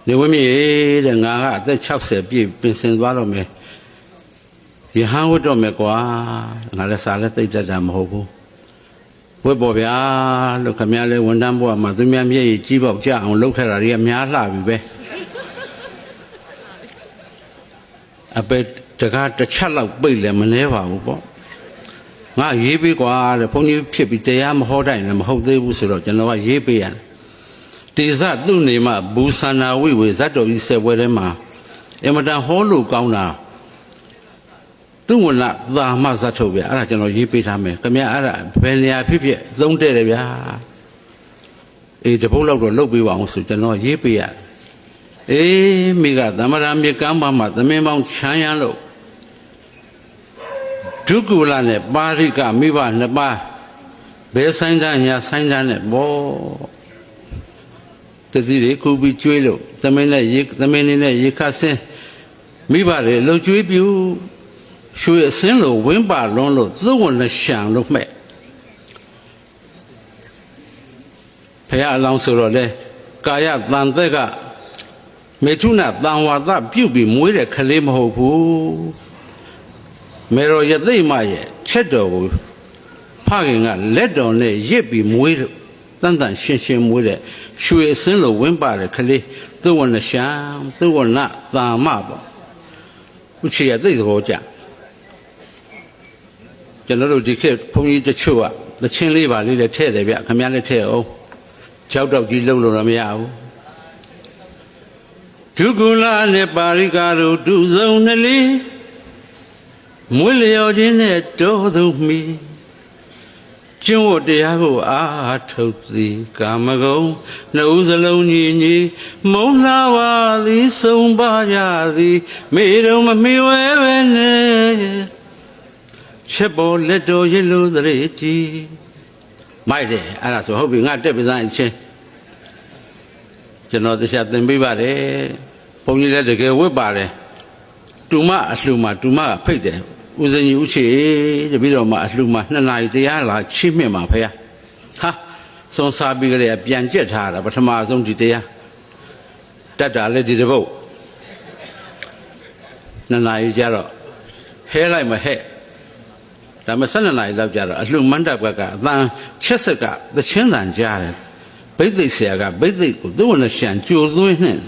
နေဝမီတဲ့ငါကအသက်60ပြည့်ပြင်ဆင်သွားတော့မယ်ရဟန်းဝတ်တော့မယ်ကွာငါလည်းစာလည်းသိတတ်တာမဟုတ်ဘူးဝတ်ပေါ်ဗျာလို့ခမည်းလဲဝန်တန်းဘွားမှာသူများမျက်ရည်ကြီးပေါက်ကြအောင်လုပ်ခဲ့တာတွေကများလှပြီပဲအပေတကားတစ်ချက်လောက်ပိတ်လည်းမနှဲပါဘူးပေါ့ငါရေးပေးကွာတဲ့ဘုန်းကြီးဖြစ်ပြီးတရားမဟောတိုင်းလည်းမဟုတ်သေးဘူးဆိုတော့ကျွန်တော်ကရေးပေးရတယ်တေဇသူနေမဘူသနာဝိဝေဇတ်တော်ကြီးဆက်ပွဲထဲမှာအမတန်ဟောလို့ကောင်းတာသူဝနသာမဇတ်ထုတ်ဗျအဲ့ဒါကျွန်တော်ရေးပေးထားမယ်ခင်ဗျအဲ့ဒါဘယ်နေရာဖြစ်ဖြစ်သုံးတဲ့တယ်ဗျာအေးတပုတ်လောက်တော့လုပ်ပေးပါအောင်ဆိုကျွန်တော်ရေးပေးရအေးမိကသမရမြေကမ်းပါမှာသမင်းပေါင်းချမ်းရမ်းလို့ဒုက္ကူလာနဲ့ပါရိကမိဘနှစ်ပါးဘယ်ဆိုင်သားညာဆိုင်သားနဲ့ဘောတတိတွေကူပြီးကျွေးလို့သမင်းနဲ့ရေခတ်ဆင်းမိဘတွေလှုပ်ကျွေးပြူရွှေအစင်းလို့ဝင်းပါလွန်းလို့သုဝဏရှံလို့မဲ့ဖះအလောင်းဆိုတော့လေကာယတန်သက်ကမေထုနာတန်ဝါဒပြုတ်ပြီးမွေးတဲ့ကလေးမဟုတ်ဘူးမေရောယသိမရဲ့ချက်တော်ကိုဖခင်ကလက်တော်နဲ့ရစ်ပြီးမွေးတန်တန်ရှင်းရှင်းမွေးတဲ့ရွှေအစင်းလို့ဝင်းပါတဲ့ကလေးသုဝဏရှံသုဝဏသာမပေါ့ဥချေရသိသဘောကြကျွန်တော်တို့ဒီခေတ်ဘုန်းကြီးတချို့ကသချင်းလေးပါလေးလည်းထည့်တယ်ဗျခင်ဗျားလည်းထည့်အောင်ကြောက်တော့ကြီးလုံးလို့တော့မရဘူးဒုက္ခလာနဲ့ပါရိကာတို့ဒုစုံနှလေးမွေးလျော်ခြင်းနဲ့တော်သူမီကျင့်ဝတ်တရားကိုအားထုတ်သည်ကာမဂုဏ်နှုတ်စလုံးညီညီမုံလာပါသည်ဆုံးပါကြသည်မေတော်မမီဝဲပဲနဲ့ချက်ပေါ်လက်တော်ရလို့တရေကြီးမိုက်တယ်အဲ့ဒါဆိုဟုတ်ပြီငါတက်ပစံအချင်းကျွန်တော်တရားသင်ပေးပါတယ်ဘုန်းကြီးလည်းတကယ်ဝတ်ပါတယ်တူမအလှမှာတူမကဖိတ်တယ်ဦးဇင်းကြီးဥချေတပြီးတော့မှအလှမှာ2နာရီတရားလာချိမြင့်မှာဖေဟာစွန်စားပြီးကြတဲ့ပြန်ကြက်ထားတာပထမဆုံးဒီတရားတတ်တာလည်းဒီတပုတ်2နာရီကျတော့ဟဲလိုက်မဟဲ့ဒါမှ12နာရီလောက်ကြာတော့အလှမန္တဘကအတန်ချက်ဆက်ကသချင်းတန်ကြားတယ်ဘိသိက်ဆရာကဘိသိက်ကိုသူ့ဝနဲ့ရှံကြိုသွင်းနှင့်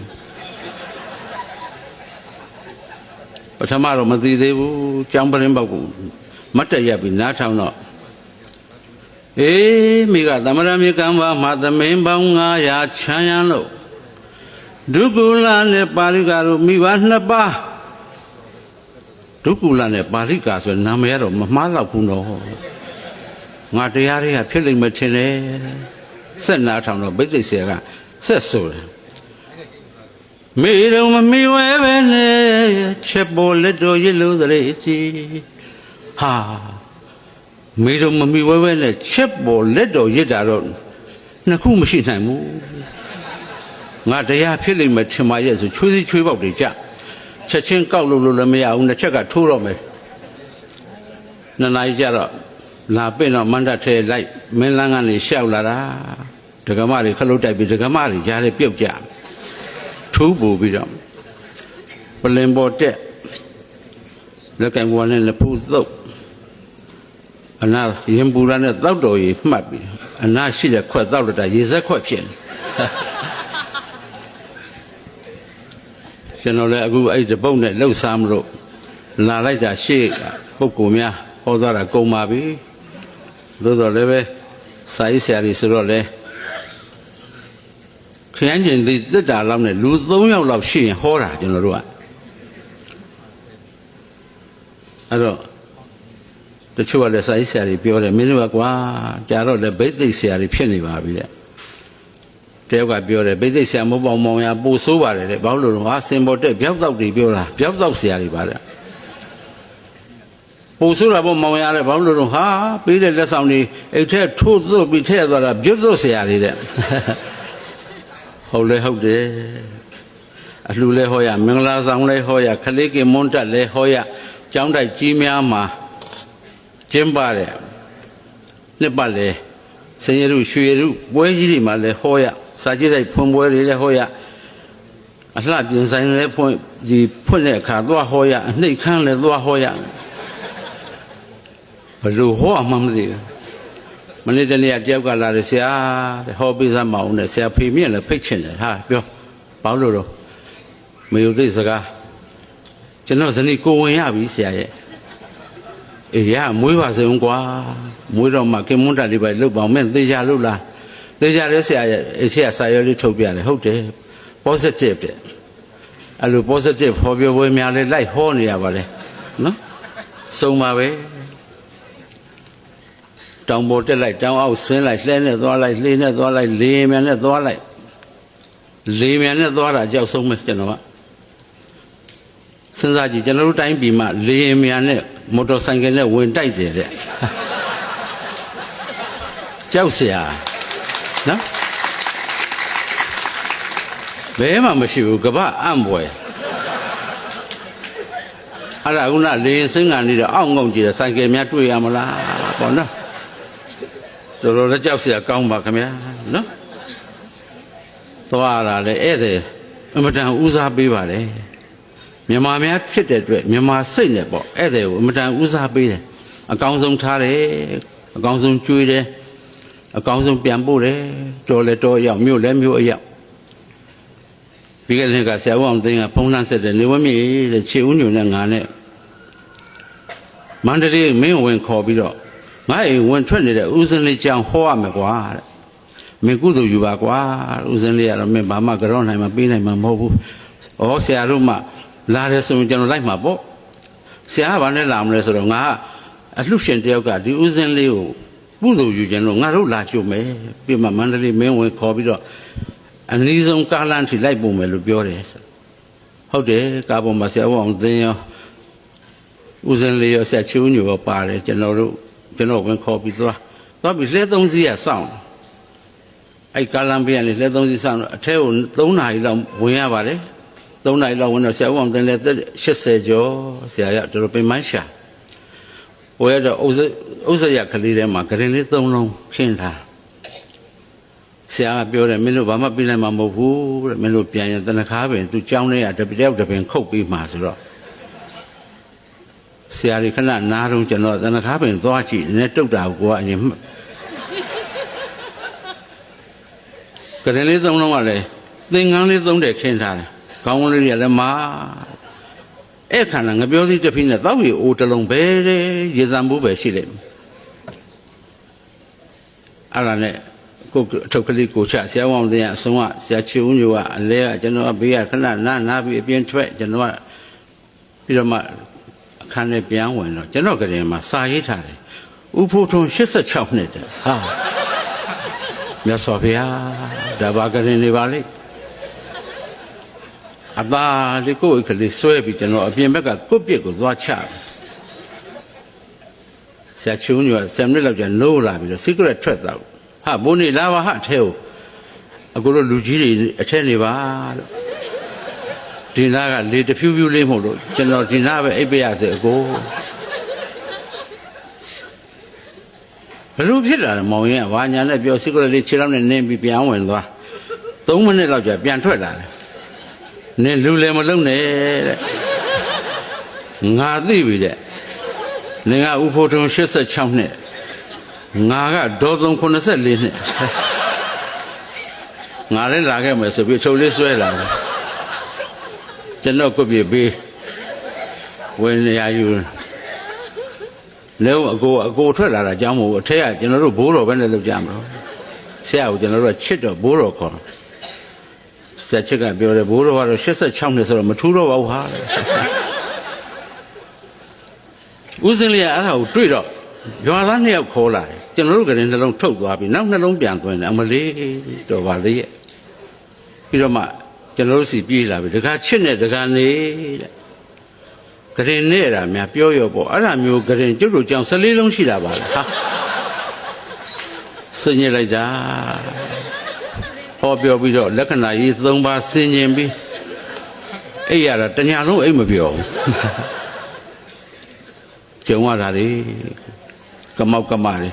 ပထမတော့မသိသေးဘူးကျောင်းပရင်းပေါက်ကိုမတ်တရက်ပြီးနားထောင်တော့အေးမိကသမရမြေကံပါမှာသမင်းပေါင်း900ချမ်းရန်လို့ဒုက္ခလာနဲ့ပါရိကတို့မိဘ2ပါးဒုက္ခလာနဲ့ပါရိကာဆိုနာမည်ကတော့မမှားတော့ဘူးတော့ငါတရားတွေကဖြစ်လိမ့်မယ်ထင်တယ်ဆက်နာထောင်တော့ဘိသိက်ဆရာကဆက်ဆိုတယ်မေတော်မမီဝဲပဲနဲ့ချက်ပေါ်လက်တော်ရလို့တရေကြီးဟာမေတော်မမီဝဲပဲနဲ့ချက်ပေါ်လက်တော်ရတာတော့နှစ်ခုမရှိနိုင်ဘူးငါတရားဖြစ်လိမ့်မယ်ထင်ပါရဲ့ဆိုချွေးစီချွေးပေါက်တွေကြချက်ချင်းကောက်လို့လည်းမရဘူးနှစ်ချက်ကထိုးတော့မယ်2နာရီကျတော့လာပင့်တော့မန္တထဲလိုက်မင်းလန်းကနေရှောက်လာတာဒကမတွေခလုတ်တိုက်ပြီးဒကမတွေကြားထဲပြုတ်ကြထိုးပူပြီးတော့ပလင်ပေါ်တက်လက်ကင်ဘွားနဲ့လဖူးသုတ်အနာရင်ပူရနဲ့တောက်တော်ကြီးမှတ်ပြီးအနာရှိတဲ့ခွက်တောက်လိုက်တာရေစက်ခွက်ဖြစ်နေကျွန်တော်လည်းအခုအဲ့ဒီပုတ်နဲ့လှုပ်ရှားမလို့လာလိုက်တာရှေ့ပုဂ္ဂိုလ်များဟောသွားတာကုန်ပါပြီသို့တော်လည်းပဲစာရေးဆရာကြီးဆိုတော့လေခရမ်းကျင်သည့်သက်တာလောက်နဲ့လူ3ယောက်လောက်ရှိရင်ဟောတာကျွန်တော်တို့ကအဲ့တော့တချို့ကလည်းစာရေးဆရာကြီးပြောတယ်မင်းတို့ကကွာကြာတော့လည်းဘိသိက်ဆရာကြီးဖြစ်နေပါပြီတဲ့တယောက်ကပြောတယ်ဘိသိက်ဆရာမပေါမောင်ရပို့ဆိုးပါတယ်တဲ့ဘာလို့လဲဟာစင်ပေါ်တက်ပြောက်တော့တွေပြောတာပြောက်တော့ဆရာကြီးပါတဲ့ပို့ဆိုးတာပေါ့မောင်ရတဲ့ဘာလို့လဲဟာပေးတဲ့လက်ဆောင်တွေအိတ်ထဲထိုးသွတ်ပြီးထည့်သွားတာပြုတ်သွတ်ဆရာကြီးတဲ့ဟုတ်လဲဟုတ်တယ်အလှလဲဟောရမင်္ဂလာဆောင်လဲဟောရခလေးကင်မွန်းတက်လဲဟောရကျောင်းတိုက်ကြီးများမှာကျင်းပါတယ်နှစ်ပတ်လဲစင်ရရုရွှေရရုပွဲကြီးတွေမှာလဲဟောရစာကြည့်တိုက်ဖွင့်ပွဲတွေလဲဟောရ အလှပြင်ဆိုင်လည်းဖွင့်တဲ့အခါသွားဟောရအနှိတ်ခမ်းလည်းသွားဟောရဘယ်လိုဟောမှမသိဘူးမနေ့တနေ့တယောက်ကလာတယ်ဆရာတဲ့ဟောပေးစမ်းမအောင်နဲ့ဆရာဖေမြင့်လည်းဖိတ်ချင်တယ်ဟာပြောဘာလို့တော့မယုံသိစကားကျွန်တော်ဇနီးကိုဝင်ရပြီဆရာရဲ့အေးရမွေးပါစေဦးကွာမွေးတော့မှကင်မွန်းတက်လေးပဲလုတ်ပါအောင်မင်းသေချာလုတ်လားသေချာလဲဆရာရဲ့အချက်ဆာရွက်လေးထုတ်ပြတယ်ဟုတ်တယ် positive တဲ့အဲ့လို positive ဟောပြောပွဲများလဲလိုက်ဟောနေရပါလေနော်စုံပါပဲတောင်ပေါ်တက်လိုက်တောင်အောက်ဆင်းလိုက်လှဲနဲ့သွားလိုက်လှေနဲ့သွားလိုက်လေမြန်နဲ့သွားလိုက်လေမြန်နဲ့သွားတာကြောက်ဆုံးမယ်ကျွန်တော်ကစဉ်းစားကြည့်ကျွန်တော်တို့တိုင်းပြည်မှာလေမြန်နဲ့မော်တော်ဆိုင်ကယ်နဲ့ဝင်တိုက်တယ်တဲ့ကြောက်เสียနော်ဘယ်မှမရှိဘူးကပ္ပအံ့ဖွယ်အဲ့ဒါခုနလေစင်းကန်လေးတော့အောင့်ငုံကြည့်တယ်ဆိုင်ကယ်များတွေ့ရမလားပေါ့နော်တော်တော်လည်းကြောက်เสียကောင်းပါခင်ဗျာနော်သွားရတာလေဧည့်သည်အမတန်ဦးစားပေးပါလေမြန်မာများဖြစ်တဲ့အတွက်မြန်မာစိတ်နဲ့ပေါ့ဧည့်သည်ကိုအမတန်ဦးစားပေးတယ်အကောင်းဆုံးထားတယ်အကောင်းဆုံးကျွေးတယ်အကောင်းဆုံးပြန်ပို့တယ်တော်လဲတော်ရောက်မြို့လဲမြို့အရောက်ပြီးခဲ့တဲ့ကဆရာဝန်သိန်းကဖုန်းလန်းဆက်တယ်နေဝမြေတဲ့ခြေဦးညွန်နဲ့ငါနဲ့မန္တလေးမင်းဝင်ခေါ်ပြီးတော့ငါအိမ်ဝင်ထွက်နေတဲ့ဦးစင်းလေးကြောင်ဟောရမယ်ကွာတဲ့မင်းကုသိုလ်ယူပါကွာဦးစင်းလေးကတော့မင်းဘာမှကြောနိုင်မှပေးနိုင်မှမဟုတ်ဘူးဩဆရာတို့မှလာတယ်ဆိုရင်ကျွန်တော်လိုက်မှာပေါ့ဆရာကဘာနဲ့လာမလဲဆိုတော့ငါအလှရှင်တယောက်ကဒီဦးစင်းလေးကိုကုသိုလ်ယူခြင်းလို့ငါတို့လာကြုံမယ်ပြီးမှမန္တလေးမင်းဝင်ခေါ်ပြီးတော့အနည်းဆုံးကားလမ်းထိလိုက်ပုံမယ်လို့ပြောတယ်ဟုတ်တယ်ကားပေါ်မှာဆရာဝန်သိန်းရောဦးစင်းလေးရောဆရာချိုးညိုရောပါတယ်ကျွန်တော်ဝင်ခေါ်ပြီးသွားပြီးလက်သုံးစီးရစောင့်အဲ့ကားလမ်းပြကနေလက်သုံးစီးစောင့်အထဲကို3 နာရီလောက်ဝင်ရပါတယ်3 နာရီလောက်ဝင်တော့ဆရာဝန်သိန်းလည်း80ကျော်ဆရာရတော်တော်ပင်မရှာဟိုရတော့ဥစ္စာရကလေးထဲမှာဂရင်လေး3 လုံးခင်းထားဆရာကပြောတယ်မင်းတို့ဘာမှပြနိုင်မှာမဟုတ်ဘူးတဲ့မင်းတို့ပြန်ရင်တနခါပင်သူကြောင်းထဲကတပည့်တပင်ခုတ်ပြီးမှဆိုတော့ဆရာကြီးခဏနားတော့ကျွန်တော်တနခါပင်သွားကြည့်နည်းတုတ်တာကိုကအရင်ကရင်လေး3 လုံးကလည်းသင်္ကန်းလေး3 တဲ့ခင်းထားတယ်ခေါင်းလေးတွေကလည်းမာအဲ့ခါကငပြောစီတစ်ဖိနဲ့တောက်ရီအိုးတစ်လုံးပဲရေစံဘူးပဲရှိလိမ့်မယ်အဲ့ဒါနဲ့ကိုအထုပ်ကလေးကိုချဆရာဝန်တင်အဆုံးကဆရာချီဦးညိုကအလဲကကျွန်တော်ကဘေးကခဏနားပြီးအပြင်ထွက်ကျွန်တော်ကပြီးတော့မှအခန်းထဲပြန်ဝင်တော့ကျွန်တော်ကလေးမှာစာရေးထားတယ်ဥဖို့ထုံ86 နှစ်တဲ့ဟာမြတ်စွာဘုရားဒါဘာကလေးနေပါလိမ့်အပါလေးကိုကလေးဆွဲပြီးကျွန်တော်အပြင်ဘက်ကကုတ်ပြစ်ကိုသွားချဆရာချီဦးညိုက7 မိနစ်လောက်ကြာနိုးလာပြီးတော့ secret ထွက်သွားဟာဘုန်းကြီးလာပါဟာအထဲကိုအခုတို့လူကြီးတွေအထဲနေပါလို့ဒီနားကလေတဖြူဖြူလေးမဟုတ်လို့ကျွန်တော်ဒီနားပဲအိပ်ပရစေအကိုဘလို့ဖြစ်လာတယ်မောင်ရင်ကဘာညာနဲ့ပြောစိတ်ကလေးခြေထောက်နဲ့နင်းပြီးပြန်ဝင်သွား3 မိနစ်လောက်ကြာပြန်ထွက်လာတယ်နင်းလူလည်းမလုံးနဲ့တဲ့ငါသိပြီတဲ့နင်ကဥဖို့ထုံ86 နှစ်ငါကဒေါ်သုံ84 နှစ်ငါလည်းလာခဲ့မယ်ဆိုပြီးချုပ်လေးဆွဲလာတယ်ကျွန်တော်ကိုပြပေးဝင်ရယူလဲအကိုထွက်လာတာအကြောင်းမဟုတ်ဘူးအထက်ကကျွန်တော်တို့ဘိုးတော်ပဲနဲ့လုပ်ကြမှာဆရာကိုကျွန်တော်တို့ချစ်တော့ဘိုးတော်ခေါ်ဆရာချစ်ကပြောတယ်ဘိုးတော်ကတော့86 နှစ်ဆိုတော့မထူးတော့ပါဘူးဟာဦးစင်းလေးကအဲ့ဒါကိုတွေ့တော့ရွာသား2 ယောက်ခေါ်လာတယ်ကျွန်တော်တို့ကလည်းနှလုံးထုတ်သွားပြီနောက်နှလုံးပြန်သွင်းတယ်အမလေးတော်ပါလေရဲ့ပြီးတော့မှကျွန်တော်တို့စီပြေးလာပြီတခါချစ်နဲ့တခါနေတဲ့ကရင်နဲ့အဲ့ဒါများပြောရောပေါ့အဲ့ဒါမျိုးကရင်ကျုပ်တို့ကြောင့်14 လုံးရှိတာပါလားဟာစင်ញလိုက်တာဟောပြောပြီးတော့လက္ခဏာကြီး3 ပါးစင်ញင်ပြီးအဲ့ရတာတညာလုံးအိမ်မပြောဘူးကျုံရတာလေကမောက်ကမတွေ